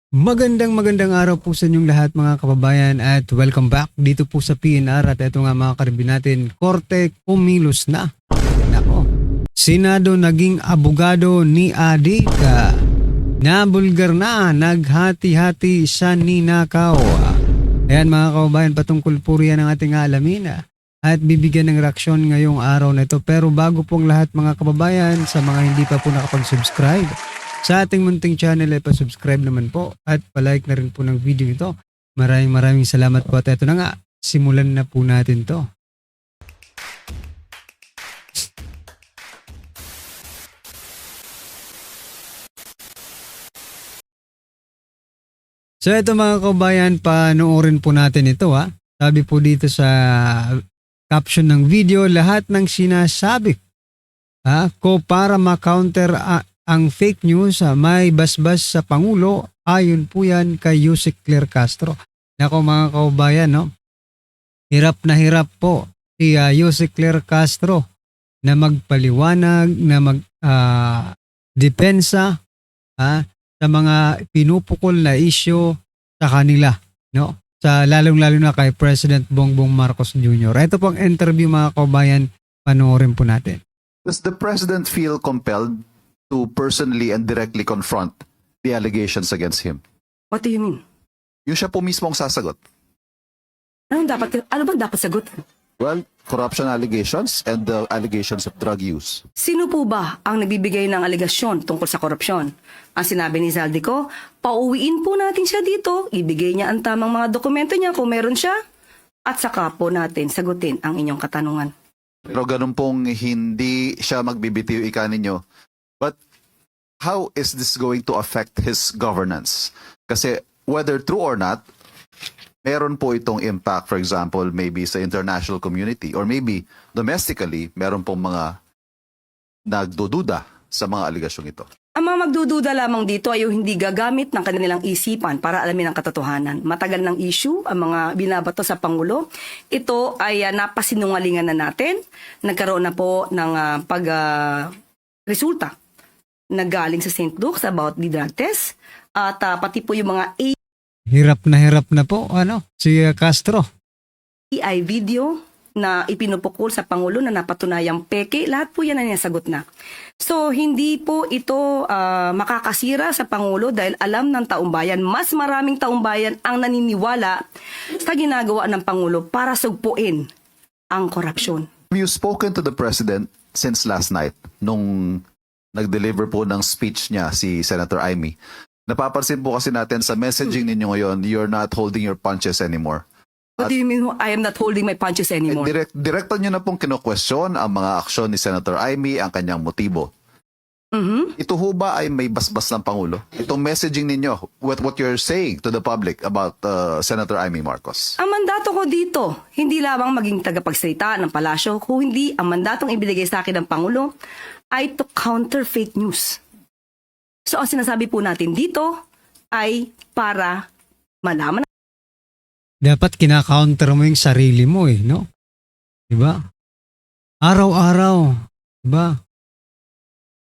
Magandang araw po sa inyong lahat mga kababayan at welcome back dito po sa PNR at ito nga mga karibin natin, Korte kumilos na. Nako, Senado naging abogado ni Adik, nabulgar na, naghati-hati sa ninakaw. Ayan mga kababayan, patungkol po riyan ang ating alamin at bibigyan ng reaksyon ngayong araw na ito. Pero bago pong lahat mga kababayan, sa mga hindi pa po nakapag-subscribe sa ating munting channel ay pa-subscribe naman po at palike na rin po ng video ito. Maraming salamat po at ito na nga, simulan na po natin to. So ito mga kabayan, panoorin po natin ito ha. Sabi po dito sa caption ng video, lahat ng sinasabi ko para ma-counter ang fake news, may basbas sa Pangulo, ayon po yan kay Yusek Claire Castro. Nako mga kaubayan, no? Hirap na hirap po si Yusek Claire Castro na magpaliwanag, na magdepensa sa mga pinupukol na isyu sa kanila, no? Sa lalong-lalo na kay President Bongbong Marcos Jr. Ito pong interview mga kaubayan, panoorin po natin. Does the President feel compelled to personally and directly confront the allegations against him? What do you mean? Yung siya po mismo ang sasagot. Ano bang dapat sagot? Well, corruption allegations and the allegations of drug use. Sino po ba ang nagbibigay ng alegasyon tungkol sa korupsyon? Ang sinabi ni Zaldico, pauwiin po natin siya dito, ibigay niya ang tamang mga dokumento niya kung meron siya, at saka po natin sagutin ang inyong katanungan. Pero ganun pong hindi siya magbibitiw ika ninyo. But how is this going to affect his governance? Kasi whether true or not, meron po itong impact, for example, maybe sa international community or maybe domestically, meron pong mga nagdududa sa mga aligasyong ito. Ang mga magdududa lamang dito ay yung hindi gagamit ng kanilang isipan para alamin ang katotohanan. Matagal ng issue ang mga binabato sa Pangulo. Ito ay napasinungalingan na natin. Nagkaroon na po ng resulta na galing sa St. Luke's about the drug test at pati po yung mga Hirap na po si Castro. AI video na ipinupukol sa Pangulo na napatunayang peke, lahat po yan na nasagot na. So, hindi po ito makakasira sa Pangulo dahil alam ng taumbayan, mas maraming taumbayan ang naniniwala sa ginagawa ng Pangulo para sugpuin ang korupsyon. Have you spoken to the President since last night nung nag-deliver po ng speech niya si Senator Amy? Napapansin po kasi natin sa messaging ninyo ngayon, you're not holding your punches anymore. What do you mean I am not holding my punches anymore? Direkta nyo na pong kino-question ang mga aksyon ni Senator Amy, ang kanyang motibo. Ito ho ba ay may basbas ng Pangulo? Itong messaging ninyo, what you're saying to the public about Senator Amy Marcos? Ang mandato ko dito, hindi lamang maging tagapagsalita ng palasyo, kung hindi ang mandatong ibinigay sa akin ng Pangulo ay to counter fake news. So ang sinasabi po natin dito ay para malaman. Dapat kina-counter mo yung sarili mo no? Diba? Araw-araw, diba?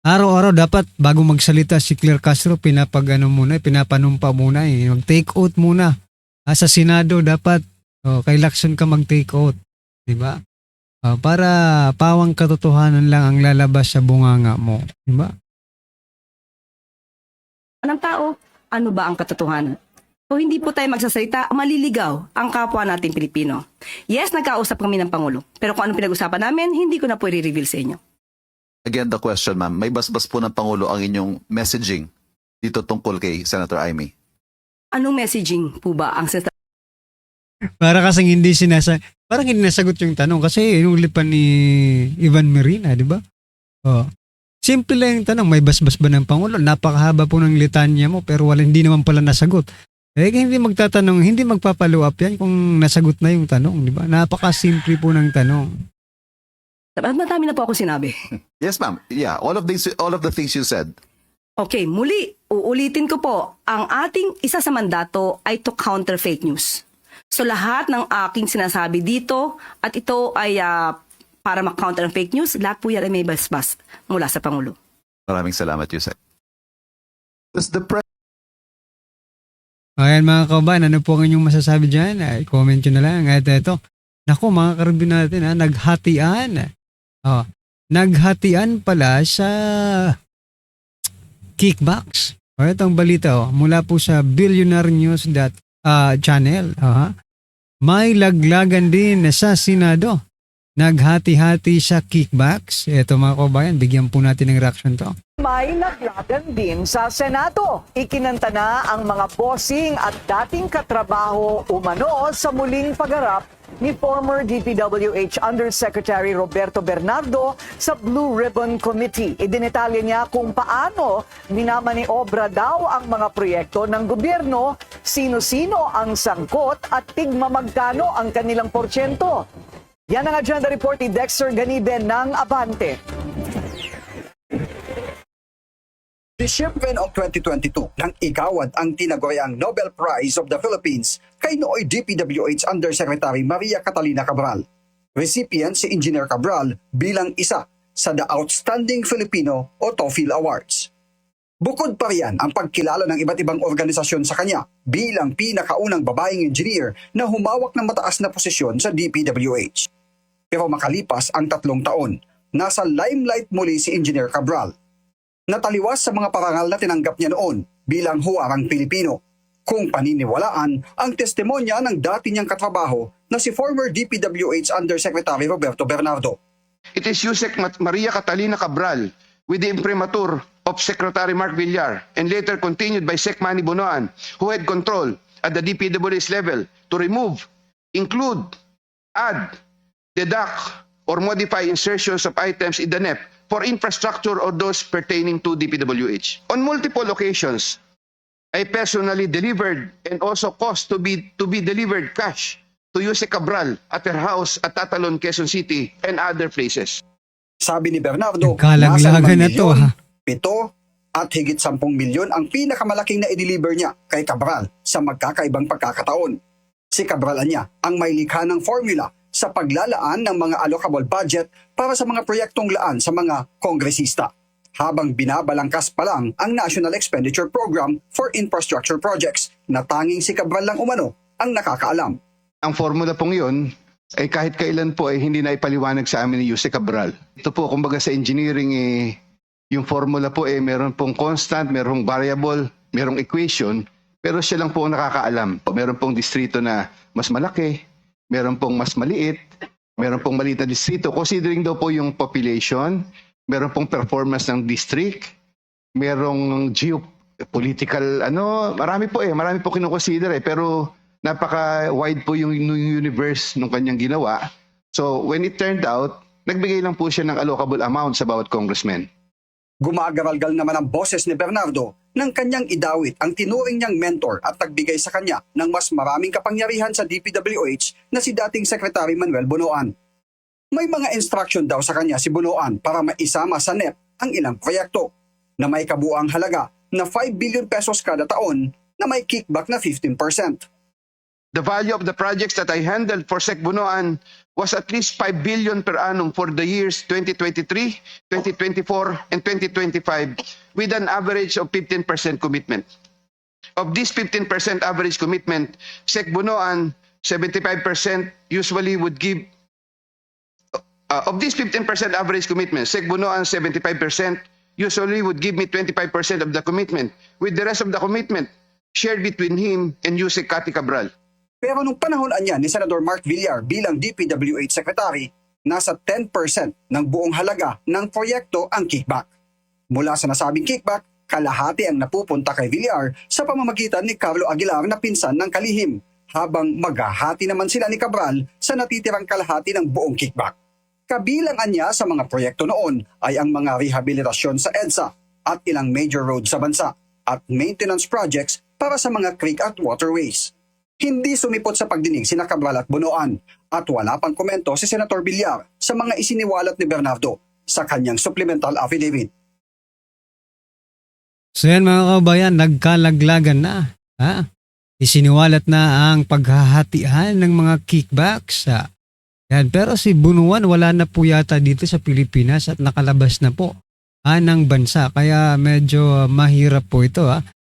Araw-araw dapat bago magsalita si Claire Castro, pinapanumpa muna mag-take out muna. Sa Senado dapat kay Lacson ka mag-take out, diba? Para pawang katotohanan lang ang lalabas sa bunganga mo, diba? Ng tao, ano ba ang katotohanan? Kung hindi po tayo magsasalita, maliligaw ang kapwa natin Pilipino. Yes, nagkausap kami ng Pangulo. Pero kung anong pinag-usapan namin, hindi ko na po i-reveal sa inyo. Again, the question, ma'am, may basbas po ng Pangulo ang inyong messaging dito tungkol kay Senator Amy? Anong messaging po ba ang Para kasing parang hindi nasagot yung tanong kasi inulit pa ni Ivan Merina, di ba? Simple lang yung tanong, may basbas ba ng Pangulo? Napakahaba po ng litanya mo pero hindi naman pala nasagot. Hindi magtatanong, hindi magpapalo up yan kung nasagot na yung tanong, di ba? Napakasimple po ng tanong. Madami na po ako sinabi. Yes, ma'am. Yeah, all of the things you said. Okay, muli, uulitin ko po, ang ating isa sa mandato ay to counter fake news. So lahat ng aking sinasabi dito at ito ay para ma-counter ang fake news, lahat po yan ay may basbas mula sa Pangulo. Maraming salamat, Yusek. Does the Ayan mga kabayan, ano po ang inyong masasabi dyan? Ay, comment nyo na lang. At ito, naku mga karibin natin ha, naghatian. Oh, naghatian pala sa kickbacks. O itong balita mula po sa Billionaire News channel. May laglagan din sa Senado. Naghati-hati sa kickbacks. Ito mga kabayan, bigyan po natin ng reaction to. May laglagan din sa Senado. Ikinanta na ang mga bossing at dating katrabaho umano sa muling pagharap ni former DPWH Undersecretary Roberto Bernardo sa Blue Ribbon Committee. Idinetalye niya kung paano minamaniobra daw ang mga proyekto ng gobyerno, sino-sino ang sangkot at tigma magkano ang kanilang porsyento. Yan ang agenda report ni Dexter Ganiben ng Abante. Disyembre of 2022 nang igawad ang tinaguriang Nobel Prize of the Philippines kay nooy DPWH Undersecretary Maria Catalina Cabral. Recipient si Engineer Cabral bilang isa sa The Outstanding Filipino o TOEFL Awards. Bukod pa riyan ang pagkilala ng iba't ibang organisasyon sa kanya bilang pinakaunang babaeng engineer na humawak ng mataas na posisyon sa DPWH. Pero makalipas ang 3 taon, nasa limelight muli si Engineer Cabral. Nataliwas sa mga parangal na tinanggap niya noon bilang huwarang Pilipino, kung paniniwalaan ang testimonya ng dati niyang katrabaho na si former DPWH Undersecretary Roberto Bernardo. It is Yusek Maria Catalina Cabral with the imprimatur of Secretary Mark Villar and later continued by Sec Manny Bonoan, who had control at the DPWH level to remove, include, add, deduct, or modify insertions of items in the NEP for infrastructure or those pertaining to DPWH. On multiple occasions, I personally delivered and also caused to be delivered cash to Yusek Cabral at her house at Tatalon, Quezon City and other places. Sabi ni Bernardo, Nagkalaglagan na to, ha? 7 at higit 10 milyon ang pinakamalaking na i-deliver niya kay Cabral sa magkakaibang pagkakataon. Si Cabral niya ang may likha ng formula sa paglalaan ng mga allocable budget para sa mga proyektong laan sa mga kongresista, habang binabalangkas pa lang ang National Expenditure Program for Infrastructure Projects na tanging si Cabral lang umano ang nakakaalam. Ang formula pong yun ay kahit kailan po ay hindi na ipaliwanag sa amin ni Yusek Cabral. Ito po, kumbaga sa engineering, yung formula po meron pong constant, merong variable, merong equation, pero siya lang po ang nakakaalam. Meron pong distrito na mas malaki, meron pong mas maliit, meron pong maliit na distrito. Considering daw po yung population, meron pong performance ng district, merong geopolitical, marami po kinukonsider pero napaka-wide po yung universe ng kanyang ginawa. So when it turned out, nagbigay lang po siya ng allocable amount sa bawat congressman. Gumagaralgal naman ang boses ni Bernardo nang kanyang idawit ang tinuring niyang mentor at nagbigay sa kanya ng mas maraming kapangyarihan sa DPWH na si dating Secretary Manuel Bonoan. May mga instruction daw sa kanya si Bonoan para maisama sa NEP ang ilang proyekto na may kabuang halaga na 5 billion pesos kada taon na may kickback na 15%. The value of the projects that I handled for Sec Bonoan was at least 5 billion per annum for the years 2023, 2024, and 2025 with an average of 15% commitment. Of this 15% average commitment, Sec Bonoan 75% usually would give of this 15% average commitment, Sec Bonoan 75% usually would give me 25% of the commitment, with the rest of the commitment shared between him and Yusek Cathy Cabral. Pero nung panahon niya ni Senador Mark Villar bilang DPWH Secretary, nasa 10% ng buong halaga ng proyekto ang kickback. Mula sa nasabing kickback, kalahati ang napupunta kay Villar sa pamamagitan ni Carlo Aguilar na pinsan ng kalihim, habang maghahati naman sila ni Cabral sa natitirang kalahati ng buong kickback. Kabilang niya sa mga proyekto noon ay ang mga rehabilitasyon sa EDSA at ilang major roads sa bansa at maintenance projects para sa mga creek at waterways. Hindi sumipot sa pagdinig sina Cabral at Bonoan at wala pang komento si Senator Villar sa mga isiniwalat ni Bernardo sa kanyang supplemental affidavit. So yan mga kabayan, nagkalaglagan na. Isiniwalat na ang paghahatian ng mga kickbacks. Yan. Pero si Bonoan wala na po yata dito sa Pilipinas at nakalabas na po ng bansa. Kaya medyo mahirap po ito.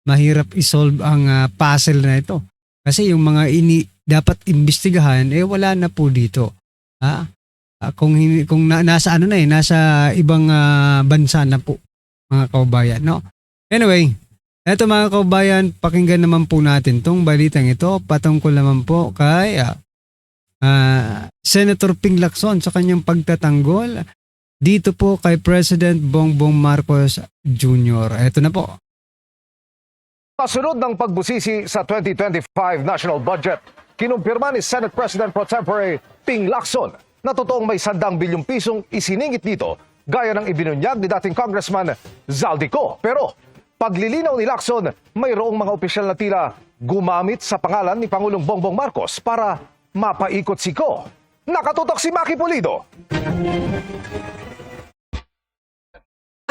mahirap isolve ang puzzle na ito. Kasi yung mga dapat imbestigahan, wala na po dito. Kung nasa nasa ibang bansa na po, mga kababayan, no? Anyway, eto mga kababayan, pakinggan naman po natin tong balitang ito patungkol naman po kay Senator Ping Lacson sa kanyang pagtatanggol dito po kay President Bongbong Marcos Jr. Eto na po. Kasunod ng pagbusisi sa 2025 national budget, kinumpirma ni Senate President Pro Tempore Ping Lacson na totoong may 100 bilyong pisong isiningit dito gaya ng ibinunyag ni dating Congressman Zaldico. Pero paglilinaw ni Lacson, mayroong mga opisyal na tila gumamit sa pangalan ni Pangulong Bongbong Marcos para mapaikot si Ko. Nakatutok si Maki Pulido.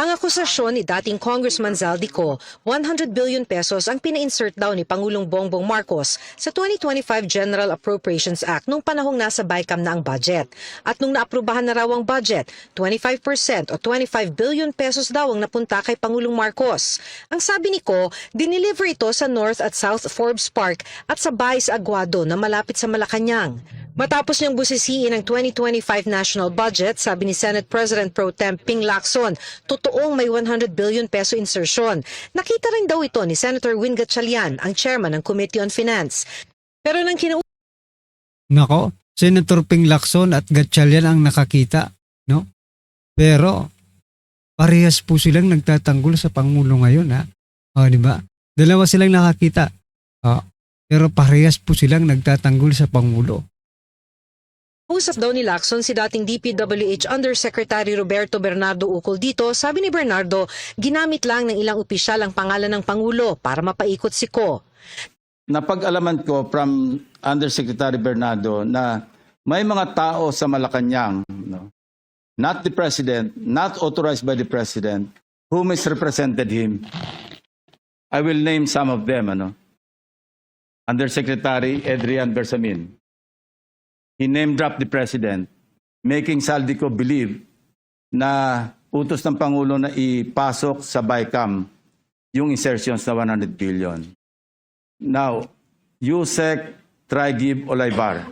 Ang akusasyon ni dating Congressman Zaldico, 100 billion pesos ang pina-insert daw ni Pangulong Bongbong Marcos sa 2025 General Appropriations Act nung panahong nasa BICAM na ang budget. At nung naaprubahan na raw ang budget, 25% o 25 billion pesos daw ang napunta kay Pangulong Marcos. Ang sabi ni Ko, dineliver ito sa North at South Forbes Park at sa bahay sa Aguado na malapit sa Malacanang. Matapos niyang busisiin ang 2025 national budget, sabi ni Senate President Pro Tem Ping Lacson, totoong may 100 billion peso insertion. Nakita rin daw ito ni Senator Win Gatchalian, ang chairman ng Committee on Finance. Pero nang Nako, Senator Ping Lacson at Gatchalian ang nakakita, no? Pero parehas po silang nagtatanggol sa Pangulo ngayon, ha? O, di ba? Dalawa silang nakakita. Pero parehas po silang nagtatanggol sa Pangulo. usap daw ni Lacson si dating DPWH Undersecretary Roberto Bernardo ukol dito, sabi ni Bernardo, ginamit lang ng ilang opisyal ang pangalan ng Pangulo para mapaikot si Ko. Napag-alaman ko from Undersecretary Bernardo na may mga tao sa Malacanang, no, not the President, not authorized by the President, who misrepresented him. I will name some of them. Undersecretary Adrian Bersamin. He name-dropped the President, making Zaldico believe na utos ng Pangulo na ipasok sa BICAM yung insertions na 100 billion. Now, Yusek Traigib Olaybar.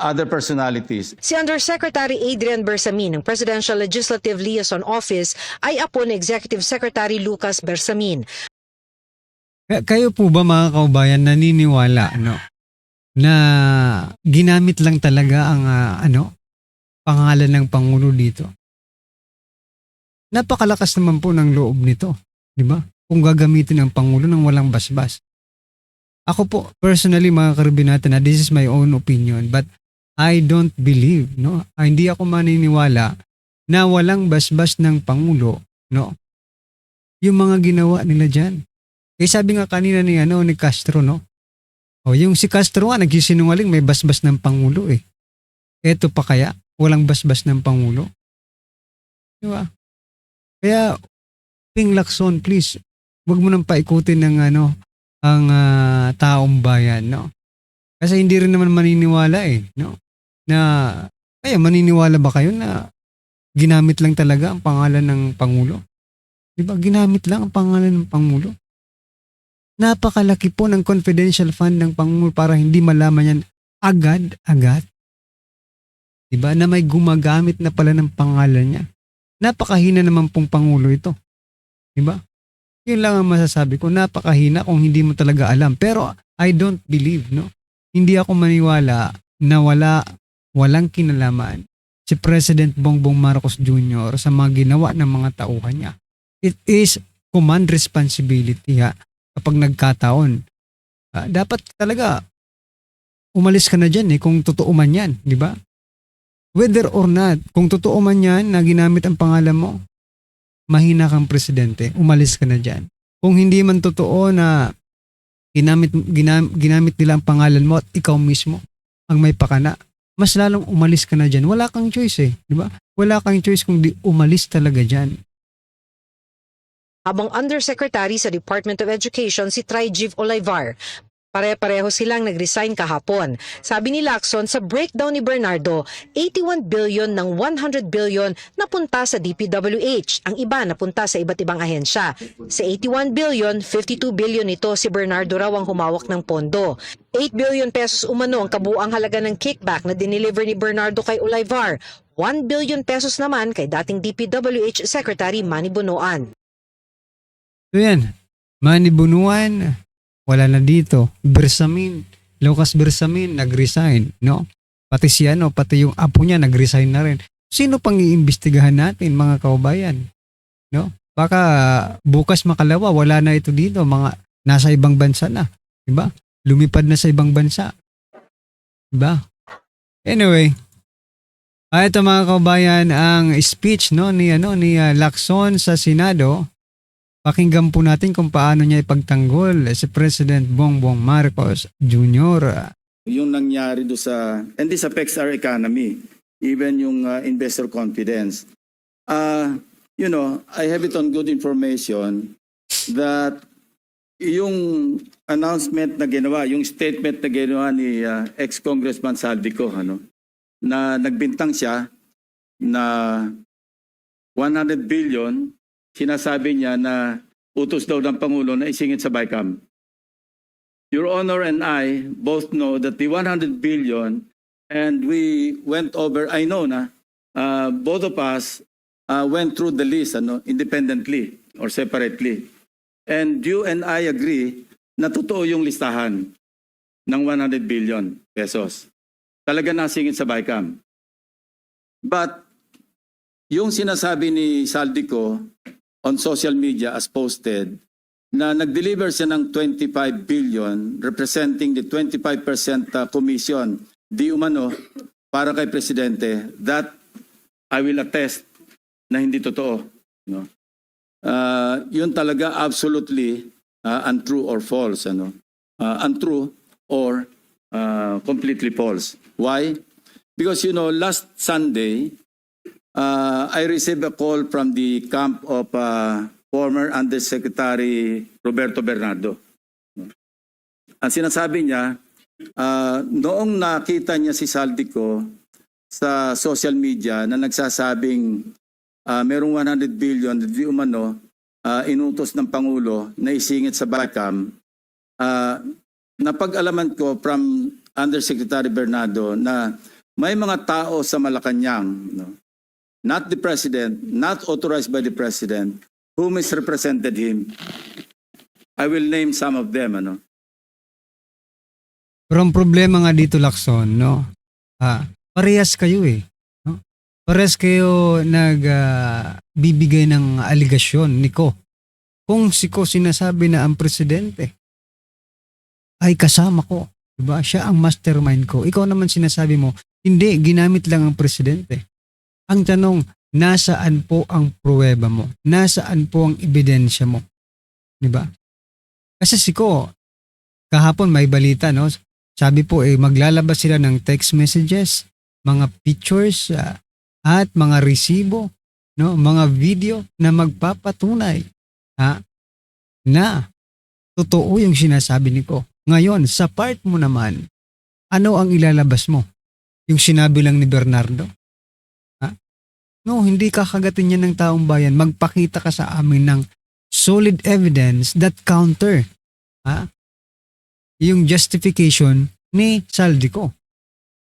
Other personalities. Si Undersecretary Adrian Bersamin ng Presidential Legislative Liaison Office ay apo ni Executive Secretary Lucas Bersamin. Kayo po ba mga kaubayan naniniwala na ginamit lang talaga ang pangalan ng Pangulo dito? Napakalakas naman po ng loob nito, di ba? Kung gagamitin ang Pangulo ng walang basbas. Ako po personally mga karabinata na this is my own opinion, but I don't believe, hindi ako maniniwala na walang basbas ng Pangulo, yung mga ginawa nila diyan. Sabi nga kanina ni Castro, yung si Castro nga nagsisinungaling may basbas ng Pangulo eh. Eto pa kaya walang basbas ng Pangulo? Di ba? Kaya Ping Lacson, please, wag mo nang paikutin ng ang taong bayan, Kasi hindi rin naman maniniwala na maniniwala ba kayo na ginamit lang talaga ang pangalan ng Pangulo? Di ba? Ginamit lang ang pangalan ng Pangulo. Napakalaki po ng confidential fund ng Pangulo para hindi malaman yan agad-agad. Diba? Na may gumagamit na pala ng pangalan niya. Napakahina naman pong Pangulo ito. Diba? Yun lang ang masasabi ko. Napakahina kung hindi mo talaga alam. Pero I don't believe, Hindi ako maniwala na walang kinalaman si President Bongbong Marcos Jr. sa mga ginawa ng mga tauhan niya. It is command responsibility, kapag nagkataon. Dapat talaga umalis ka na dyan kung totoo man yan, di ba? Whether or not, kung totoo man yan na ginamit ang pangalan mo, mahina kang presidente, umalis ka na dyan. Kung hindi man totoo na ginamit nila ang pangalan mo at ikaw mismo ang may pakana, mas lalong umalis ka na dyan. Wala kang choice di ba? Wala kang choice kung di umalis talaga dyan. Habang Undersecretary sa Department of Education si Traigib Olaybar, Pare-pareho silang nag-resign kahapon. Sabi ni Lacson, sa breakdown ni Bernardo, 81 billion ng 100 billion napunta sa DPWH. Ang iba napunta sa iba't ibang ahensya. Sa 81 billion, 52 billion ito si Bernardo raw ang humawak ng pondo. 8 billion pesos umano ang kabuang halaga ng kickback na dineliver ni Bernardo kay Olayvar. 1 billion pesos naman kay dating DPWH Secretary Manny Bonoan. So yan, Manny Bunuan, wala na dito. Bersamin, Lucas Bersamin, nag-resign, no? Pati si pati yung apo niya nag-resign na rin. Sino pang iimbestigahan natin, mga kaubayan? No? Baka bukas makalawa, wala na ito dito, mga nasa ibang bansa na, 'di ba? Lumipad na sa ibang bansa. 'Di ba? Anyway, ito mga kaubayan ang speech ni Lacson sa Senado. Pakinggan po natin kung paano niya ipagtanggol si President Bongbong Marcos Jr. Yung nangyari do sa, and this affects our economy, even yung investor confidence. I have it on good information that yung announcement na ginawa, yung statement na ginawa ni ex-Congressman Saldico, na nagbintang siya na 100 billion, sinasabi niya na utos daw ng Pangulo na isingit sa BICAM. Your Honor and I both know that the 100 billion, and we went over, I know na, both of us went through the list independently or separately. And you and I agree na totoo yung listahan ng 100 billion pesos. Talaga nasingit sa BICAM. But yung sinasabi ni Saldico on social media as posted na nag-deliver siya ng 25 billion representing the 25% commission di umano para kay Presidente, that I will attest na hindi totoo. Yun talaga absolutely untrue or false. Untrue or completely false. Why? Because last Sunday, I received a call from the camp of former Undersecretary Roberto Bernardo. Ang sinasabi niya, noong nakita niya si Saldico sa social media na nagsasabing merong 100 billion di umano inutos ng Pangulo na isingit sa BICAM, napag-alaman ko from Undersecretary Bernardo na may mga tao sa Malacanang, not the President, not authorized by the President, who misrepresented him. I will name some of them. Pero ang problema nga dito, Lacson, parehas kayo no? Parehas kayo nagbibigay ng aligasyon ni Ko. Kung si Ko sinasabi na ang presidente ay kasama ko, diba? Siya ang mastermind ko. Ikaw naman sinasabi mo, hindi, ginamit lang ang presidente. Ang tanong, nasaan po ang pruweba mo? Nasaan po ang ebidensya mo? Diba? Kasi si Ko, kahapon may balita, no? Sabi po, maglalabas sila ng text messages, mga pictures, at mga resibo, no? Mga video na magpapatunay na totoo yung sinasabi ni Ko. Ngayon, sa part mo naman, ano ang ilalabas mo? Yung sinabi lang ni Bernardo? No, hindi kakagatin yan ng taong bayan. Magpakita ka sa amin ng solid evidence that counter yung justification ni Saldico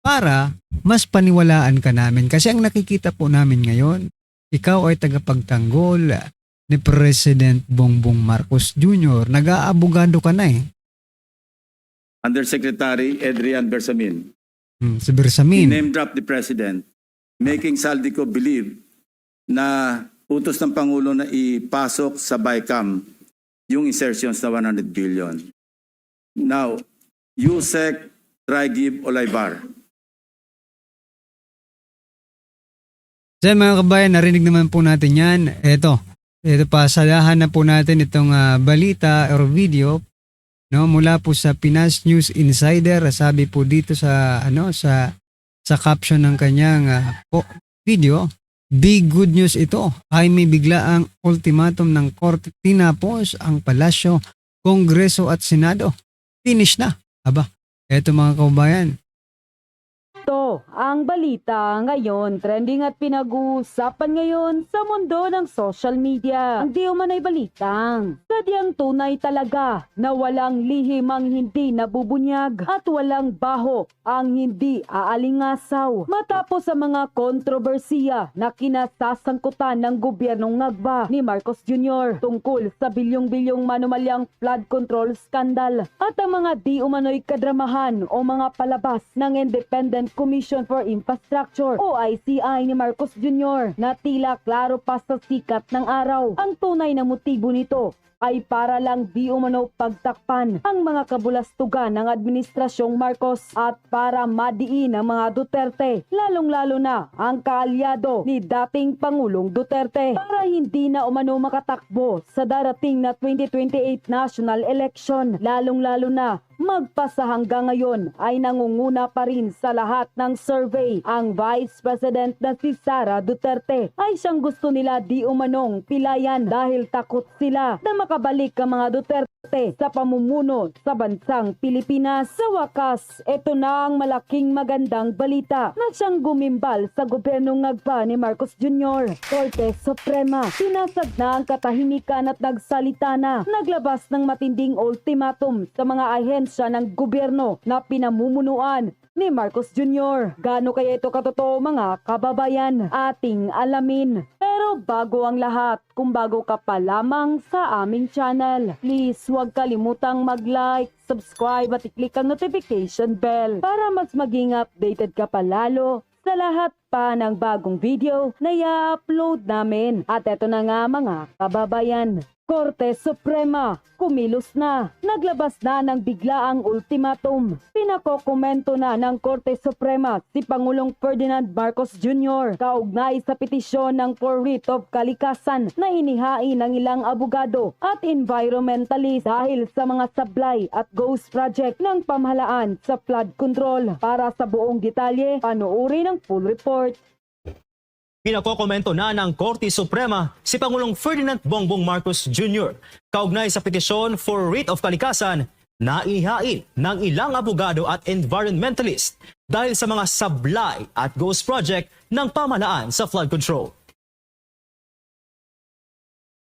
para mas paniwalaan ka namin. Kasi ang nakikita po namin ngayon, ikaw ay tagapagtanggol ni President Bongbong Marcos Jr. Nag-aabogado ka na Undersecretary Adrian Bersamin. Si Bersamin. Name drop the President, making Saldico believe na utos ng Pangulo na ipasok sa BICAM yung insertions na 100 billion. Now, Yusek Traigib Olayvar. So mga kabayan, narinig naman po natin yan. Ito pasalahan na po natin itong balita or video, no, mula po sa Pinas News Insider. Sabi po dito sa caption ng kanyang video, big good news ito. Ay may biglaang ultimatum ng Korte tinapos ang Palasyo, Kongreso at Senado. finish na. Aba, eto mga kababayan. Ito ang balita ngayon, trending at pinag-uusapan ngayon sa mundo ng social media. Ang di umano'y balitang sadyang tunay talaga na walang lihim ang hindi nabubunyag at walang baho ang hindi aalingasaw. Matapos sa mga kontrobersiya na kinasasangkutan ng gobyernong ngagba ni Marcos Jr. tungkol sa bilyong-bilyong manumalyang flood control scandal at ang mga di umano'y kadramahan o mga palabas ng Independent Commission for Infrastructure o ICI ni Marcos Jr. na tila klaro pa sa sikat ng araw. Ang tunay na motibo nito ay para lang di umano pagtakpan ang mga kabulastugan ng Administrasyong Marcos at para madiin ang mga Duterte, lalong-lalo na ang kaalyado ni dating Pangulong Duterte para hindi na umano makatakbo sa darating na 2028 national election, lalong-lalo na magpasa hanggang ngayon ay nangunguna pa rin sa lahat ng survey. Ang Vice President na si Sara Duterte ay siyang gusto nila di umanong pilayan dahil takot sila na makabalik ang mga Duterte sa pamumuno sa bansang Pilipinas. Sa wakas, ito na ang malaking magandang balita na siyang gumimbal sa gobyernong ngagba ni Marcos Jr. Korte Suprema, sinasad na ang katahimikan at nagsalita na, naglabas ng matinding ultimatum sa mga ahensya ng gobyerno na pinamumunuan ni Marcos Jr. Gaano kaya ito katotoo mga kababayan? Ating alamin. Pero bago ang lahat, kung bago ka pa lamang sa aming channel, please huwag kalimutang mag-like, subscribe at i-click ang notification bell para mas maging updated ka pa lalo sa lahat pa ng bagong video na i-upload namin. At eto na nga mga kababayan, Korte Suprema, kumilos na. Naglabas na ng biglaang ultimatum. Pinakokomento na ng Korte Suprema si Pangulong Ferdinand Marcos Jr. kaugnay sa petisyon ng for writ of kalikasan na inihain ng ilang abogado at environmentalist dahil sa mga sablay at ghost project ng pamahalaan sa flood control. Para sa buong detalye, panoorin ang full report. Pinakokomento na ng Korte Suprema si Pangulong Ferdinand Bongbong Marcos Jr. kaugnay sa petisyon for writ of kalikasan na inihain ng ilang abogado at environmentalist dahil sa mga sablay at ghost project ng pamahalaan sa flood control.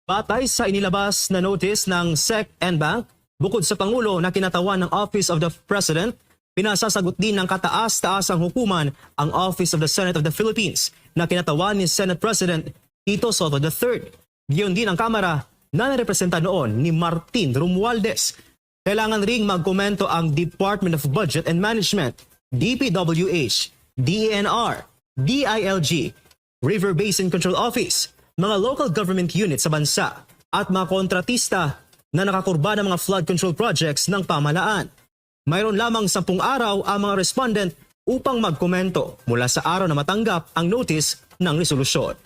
Batay sa inilabas na notice ng SEC and Bank, bukod sa Pangulo na kinatawan ng Office of the President, pinasasagot din ng kataas-taasang hukuman ang Office of the Senate of the Philippines na kinatawan ni Senate President Tito Soto III. Giyon din ang Kamara na narepresenta noon ni Martin Romualdez. Kailangan ring magkomento ang Department of Budget and Management, DPWH, DENR, DILG, River Basin Control Office, mga local government units sa bansa at mga kontratista na nakakurba ng mga flood control projects ng pamahalaan. Mayroon lamang 10 araw ang mga respondent upang magkomento mula sa araw na matanggap ang notice ng resolusyon.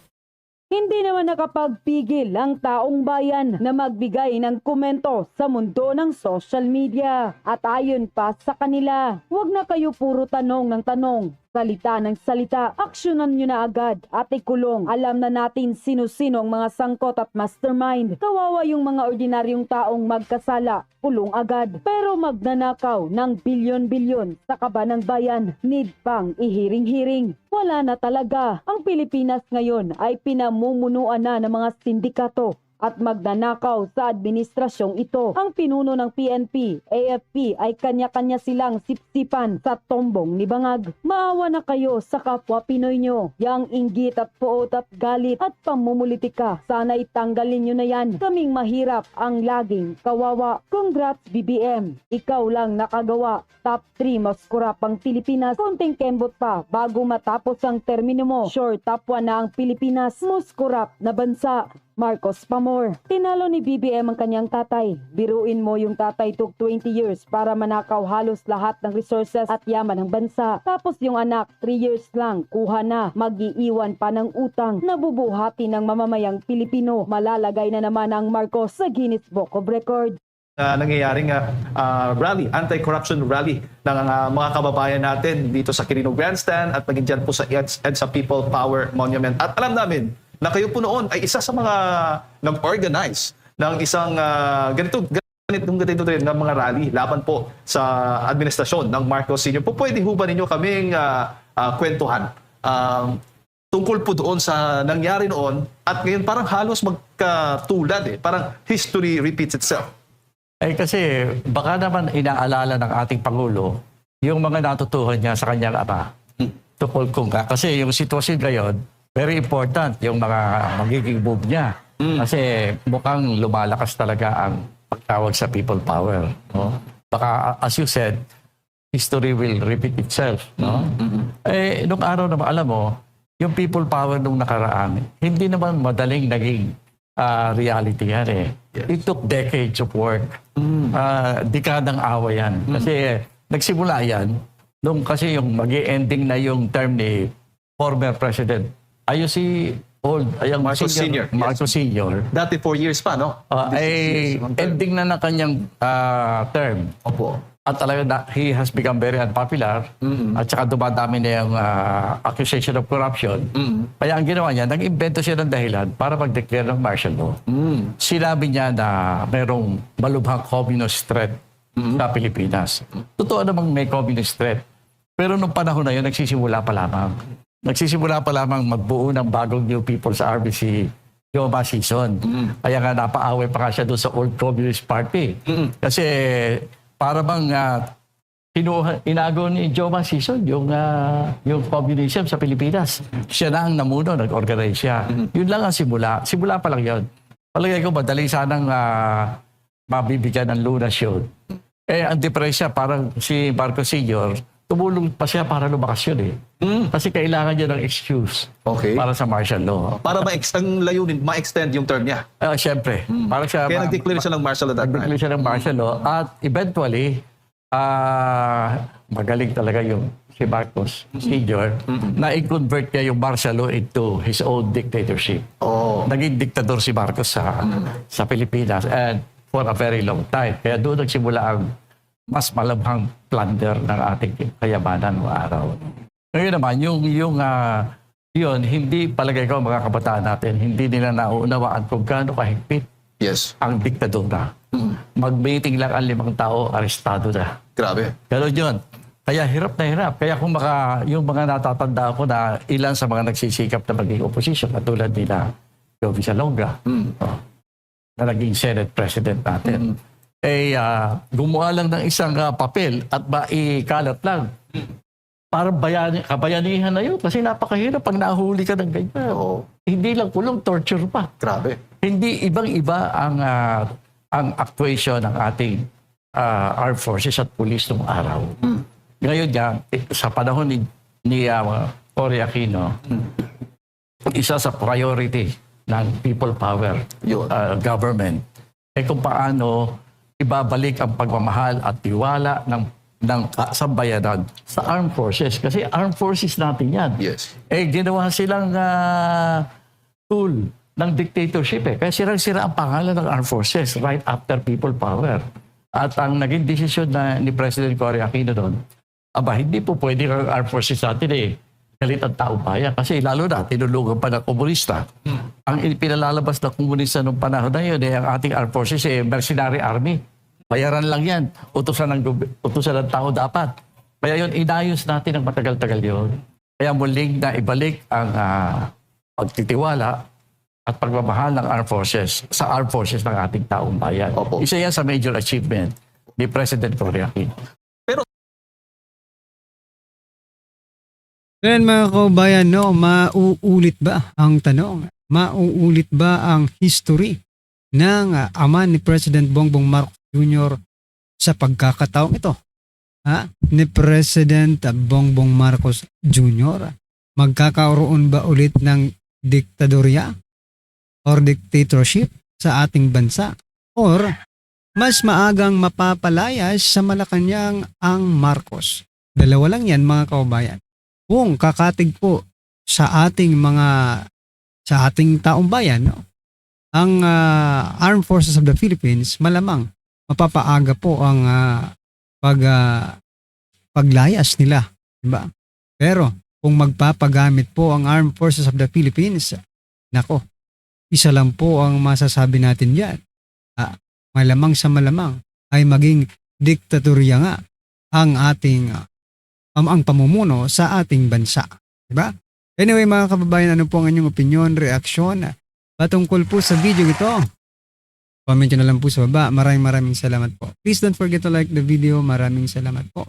Hindi naman nakapagpigil ang taong bayan na magbigay ng komento sa mundo ng social media. At ayon pa sa kanila, huwag na kayo puro tanong ng tanong, salita ng salita, aksyonan nyo na agad at ikulong. Alam na natin sino-sino ang mga sangkot at mastermind. Kawawa yung mga ordinaryong taong magkasala, kulong agad. Pero magnanakaw ng bilyon-bilyon sa kaba ng bayan, need pang ihiring-hiring. Wala na talaga. Ang Pilipinas ngayon ay pinamumunuan na ng mga sindikato at magnanakaw sa administrasyong ito. Ang pinuno ng PNP, AFP ay kanya-kanya silang sipsipan sa tombong ni Bangag. Maawa na kayo sa kapwa Pinoy nyo. Yang inggit at puot at galit at pamumulitika, sana itanggalin nyo na yan. Kaming mahirap ang laging kawawa. Congrats BBM, ikaw lang nakagawa. Top 3 mas kurapang Pilipinas. Konting kembot pa bago matapos ang termino mo. Sure, top 1 na ang Pilipinas. Mas kurap na bansa. Marcos Pamor. Tinalo ni BBM ang kanyang tatay. Biruin mo yung tatay took 20 years para manakaw halos lahat ng resources at yaman ng bansa. Tapos yung anak, 3 years lang, kuha na. Mag-iiwan pa ng utang. Nabubuhati ng mamamayang Pilipino. Malalagay na naman ang Marcos sa Guinness Book of Records. Nangyayaring rally, anti-corruption rally ng mga kababayan natin dito sa Quirino Grandstand at maging dyan po sa EDSA People Power Monument. At alam namin na kayo po noon ay isa sa mga nag-organize ng isang ganito Itong ganito rin ng mga rally laban po sa administrasyon ng Marcos Sr. Po, pwede ho ba ninyo kaming kwentuhan tungkol po doon sa nangyari noon at ngayon parang halos magkatulad Parang history repeats itself. Kasi baka naman inaalala ng ating Pangulo yung mga natutuhan niya sa kanyang ama tungkol kung kasi yung sitwasyon ngayon, very important yung mga magiging move niya. Kasi mukhang lumalakas talaga ang pagtawag sa people power. No? Baka, as you said, history will repeat itself. No? Nung araw naman, alam mo, yung people power nung nakaraan, hindi naman madaling naging reality yan It took decades of work. Dekadang away yan. Kasi nagsimula yan, nung kasi yung mag-ending na yung term ni former President, ayun si Marcos Sr. Marcos Sr. Dati 4 years pa, no? Ending na ng kanyang term. Opo. At talaga he has become very unpopular. At saka dumadami na yung accusation of corruption. Kaya ang ginawa niya, nag-invento siya ng dahilan para mag-declare ng martial law. Sinabi niya na mayroong malubhang communist threat sa Pilipinas. Totoo namang may communist threat. Pero nung panahon na yun, nagsisimula pa lamang. Nagsisimula pa lamang magbuo ng bagong New People's Army si Joma Sison. Kaya nga napaaway pa nga siya doon sa Old Communist Party. Kasi para bang inago ni Joma Sison yung communism sa Pilipinas. Siya na ang namuno, nag-organize siya. Yun lang ang simula. Simula pa lang yun. Palagay ko madali sanang mabibigyan ng lunasyon. Ang diferensya, parang si Marcos Sr., tumulong pa siya para lumakas yun Kasi kailangan niya ng excuse para sa martial law. Para ang layunin, ma-extend yung term niya. Siyempre. Para siya, Kaya nag-declare siya ng martial law that time. Nag-declare siya ng martial law. At eventually, magaling talaga yung si Marcos Sr. na i-convert niya yung martial law into his own dictatorship. Naging diktador si Marcos sa Pilipinas and for a very long time. Kaya doon nagsimula ang mas malabhang plunder ng ating kayamanan o araw. Ngayon naman, yun, hindi palagay ko mga kabataan natin, hindi nila nauunawaan kung gaano kahigpit ang diktadura. Mag-meeting lang ang 5 tao, arestado na. Grabe. Ganun yun. Kaya hirap na hirap. Kaya kung yung mga natatanda ko na ilan sa mga nagsisikap na maging opposition, katulad nila Jovi Salonga, na naging Senate President natin, gumawa lang ng isang papel at maikalat lang. Parang kabayanihan na yun kasi napakahirap pag nahuli ka ng ganyan. Hindi lang kulong, torture pa. Grabe. Hindi ibang-iba ang actuation ng ating armed forces at police nung araw. Ngayon nga, sa panahon ni Cory Aquino, isa sa priority ng people power government kung paano ibabalik ang pagmamahal at tiwala ng sambayanan sa armed forces. Kasi armed forces natin yan. Ginawa silang tool ng dictatorship. Kaya sirang-sira ang pangalan ng armed forces right after people power. At ang naging desisyon ni President Cory Aquino doon, hindi po pwede ang armed forces natin galit ang taong bayan. Kasi lalo na, tinulungan pa ng komunista. Ang pinalalabas ng komunista nung panahon na yun, ang ating armed forces, mercenary army. Bayaran lang yan. Utusan ng tao dapat. Kaya yun, inayos natin ang matagal-tagal yun. Kaya muling na ibalik ang pagtitiwala at pagmamahal ng armed forces sa armed forces ng ating taong bayan. Isa yan sa major achievement ni President Cory Aquino. Ngayon mga kaubayan, mauulit ba ang tanong? Mauulit ba ang history ng ama ni President Bongbong Marcos Jr. sa pagkakataong ito? Ni President Bongbong Marcos Jr. Magkakaroon ba ulit ng diktadorya or dictatorship sa ating bansa? Or mas maagang mapapalayas sa Malacanang ang Marcos? Dalawa lang yan mga kaubayan. Kung kakatig po sa ating taong bayan, ang Armed Forces of the Philippines, malamang mapapaaga po ang paglayas nila, diba? Pero kung magpapagamit po ang Armed Forces of the Philippines, isa lang po ang masasabi natin diyan. malamang sa malamang ay maging diktatorya nga ang ating ang pamumuno sa ating bansa. Diba? Anyway mga kababayan, ano po ang inyong opinion, reaksyon patungkol po sa video ito? Comment nyo na lang po sa baba. Maraming salamat po. Please don't forget to like the video. Maraming salamat po.